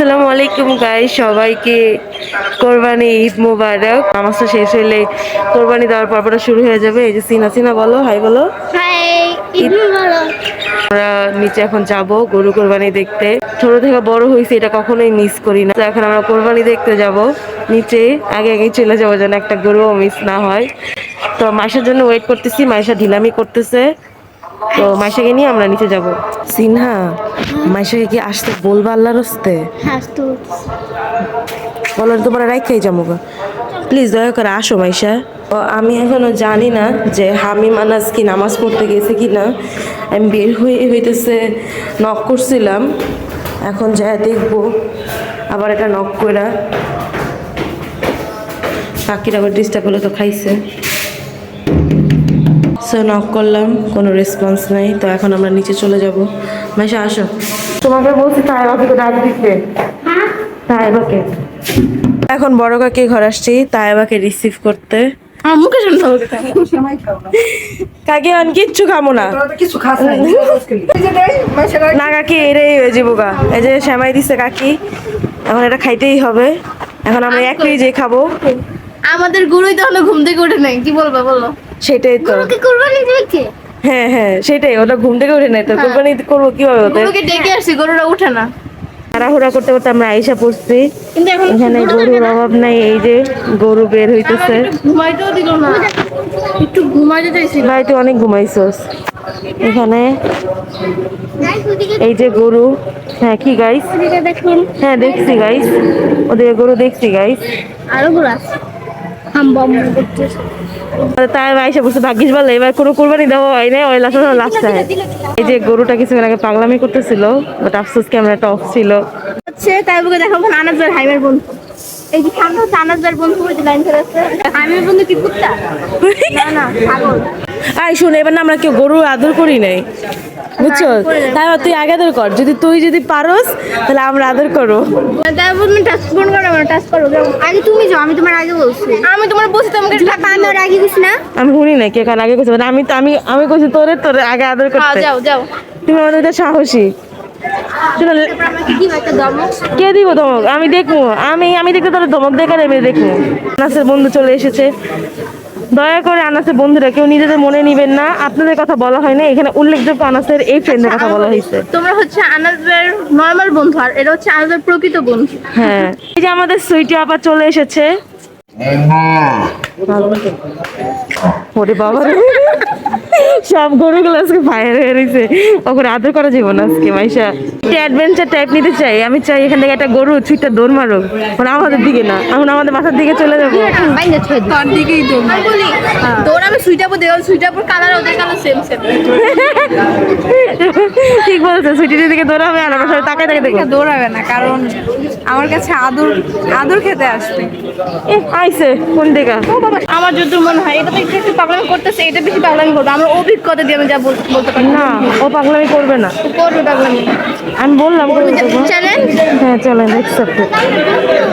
আসসালামু আলাইকুম গাইস, সবাইকে কোরবানি ঈদ মোবারক। নামাজটা শেষ হলে কোরবানি দেওয়ার পরপর শুরু হয়ে যাবে। এই যে সিনা সিনা বলো, হাই বলো। হাই, ঈদ মোবারক। আমরা নিচে এখন যাব গরু কোরবানি দেখতে। ছোট থেকে বড় হয়েছে, এটা কখনোই মিস করি না। তো এখন আমরা কোরবানি দেখতে যাব নিচে। আগে আগে চলে যাবো যেন একটা গরুও মিস না হয়। তো মাসের জন্য ওয়েট করতেছি, মাইশা ঢিলামি করতেছে। তো মাইশাকে নিয়ে আমরা নিচে যাব। সিনহা, মাইশাকে কি আসতে বলবা আল্লাহর হস্তে? হাসতো। বলো তোমরা রাইখাই যাবো, প্লিজ দয়া করে আসো মাইশা। আমি এখনো জানি না যে হামিম আনাজ কি নামাজ পড়তে গেছে কি না। আমি বের হইতেছে নক করছিলাম, এখন যা দেখবো। আবার এটা নক কইরা কাকির আবার ডিস্টার্ব হলে তো খাইছে। সো নক করলাম, কোনো রেসপন্স নাই। তো এখন আমরা নিচে চলে যাব। মাইশা আসো, তোমাকে বলছি তাইবাকে ডাক দিতে। তাইবাকে এখন বড় কাকি ঘর আসছি তাইবাকে রিসিভ করতে। মুখে শুনতে হবে। কাকি আমি কিচ্ছু খাবো না। না কাকি এটাই হয়ে যাবো গা। এই যে শ্যামাই দিচ্ছে কাকি, এখন এটা খাইতেই হবে। এখন আমরা এক যে খাবো। আমাদের গুরুই তো ঘুম থেকে উঠে নাই, কি বলবো বলো? সেটাই তো। গুরুকে কুরবানি দিয়েছে। হ্যাঁ হ্যাঁ সেটাই, ওটা ঘুম থেকে উঠে নাই তো কোরবানি করবো কিভাবে? গুরুকে ডেকে আসছি, গরুটা উঠে না। তাড়াহুড়া করতে করতে আমরা আইসা পড়ছি। কিন্তু এখন এখানে গরুর অভাব নাই। এই যে গরু বের হইতেছে। ঘুমাইতেও দিল না, একটু ঘুমাইতে চাইছি। ভাই তুই অনেক ঘুমাইছস। এখানে এই যে গরু। হ্যাঁ কি গাইস? দেখুন। হ্যাঁ দেখছি গাইস, ওদের গরু দেখছি গাইস। আরো গরু আছে। করতেছে। তাই আইসা বসে ভাগ্যিস বলে এবার কোনো কোরবানি দেওয়া হয় না। ওই লাস্ট এই যে গরুটা কিছুক্ষণ আগে পাগলামি করতেছিল, বাট আফসোস ক্যামেরাটা অফ ছিল। হচ্ছে তাই বুকে দেখো আনাজের হাইমের বন্ধু। এই যে সামনে হচ্ছে আনাজের বন্ধু, ওই যে লাইন ধরে আছে। হাইমের বন্ধু কি কুত্তা? না না, ছাগল। আই শুনে, এবার না আমরা কেউ গরু আদর করি নাই, বুঝছো? তাই তুই আগে আদর কর, তুই পারোস তাহলে আমরা আদর করবো। তাই বলবেন টাচ ফোন করো, আমরা টাচ করবো। আগে তুমি যাও, আমি তোমার আগে বলছি। আমি তোমার বলছি তোমাকে আমি ওর আগে গেছি না। আমি শুনি না কে কার আগে কইছে, আমি কইছি তোরে আগে আদর করতে। যাও যাও, তুমি আমাদের এটা সাহসী। কে দিব ধমক? আমি দেখবো, আমি দেখতে তোর ধমক দেখার আমি দেখবো। আনাসের বন্ধু চলে এসেছে। দয়া করে আনাসের বন্ধুরা কেউ নিজেদের মনে নিবেন না, আপনাদের কথা বলা হয় না এখানে। উল্লেখযোগ্য আনাসের এই ফ্রেন্ডের কথা বলা হয়েছে। তোমরা হচ্ছে আনাসের নরমাল বন্ধু, আর এটা হচ্ছে আনাসের প্রকৃত বন্ধু। হ্যাঁ, এই যে আমাদের সুইটি আপা চলে এসেছে। ওরে বাবা রে, সব গরুগুলো আজকে ফায়ার হয়ে রয়েছে। ওকে আদর করা যাবে না আজকে। মাইশা অ্যাডভেঞ্চার টাইপ নিতে চাই, আমি চাই এখান থেকে একটা গরু ছুটটা দৌড় মারুক, মানে আমাদের দিকে না, এখন আমাদের বাসার দিকে চলে যাবো। তোর দিকেই দৌড়াবে। সুইটাপুর দেওয়াল, সুইটাপুর কালার ওদের কালার সেম সেম। ঠিক বলছো, সুইটির দিকে দৌড়াবে আর আমার সাথে তাকাই দেখো। দৌড়াবে না, কারণ আমার কাছে আদর আদর খেতে আসবে। আইসে কোন দিকে? আমার যত মনে হয় এটা তো একটু পাগলামি করতেছে, এটা বেশি পাগলামি করবে। আমার অভিজ্ঞতা দিয়ে আমি যা বলতে পারি না, ও পাগলামি করবে না। করবে পাগলামি। আমি বললাম চ্যালেঞ্জ। হ্যাঁ চলেন অ্যাকসেপ্টেড।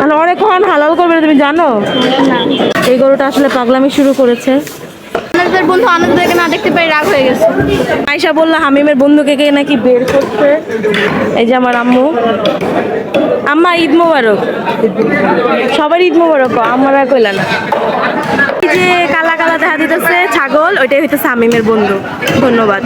মানে অনেকক্ষণ হালাল করবে না, তুমি জানো? এই গরুটা আসলে পাগলামি শুরু করেছে। আনাজের বন্ধু আনাজদেরকে না দেখতে পেয়ে রাগ হয়ে গেছে। আয়শা বললো হামিমের বন্ধুকে কে নাকি বের করছে। এই যে আমার আম্মু। আম্মা ঈদ মোবারক। সবার ঈদ মোবারক, আমার আর কইলা না। এই যে কালা কালা দেখা দিতেছে ছাগল, ওইটাই হইতেছে হামিমের বন্ধু। ধন্যবাদ।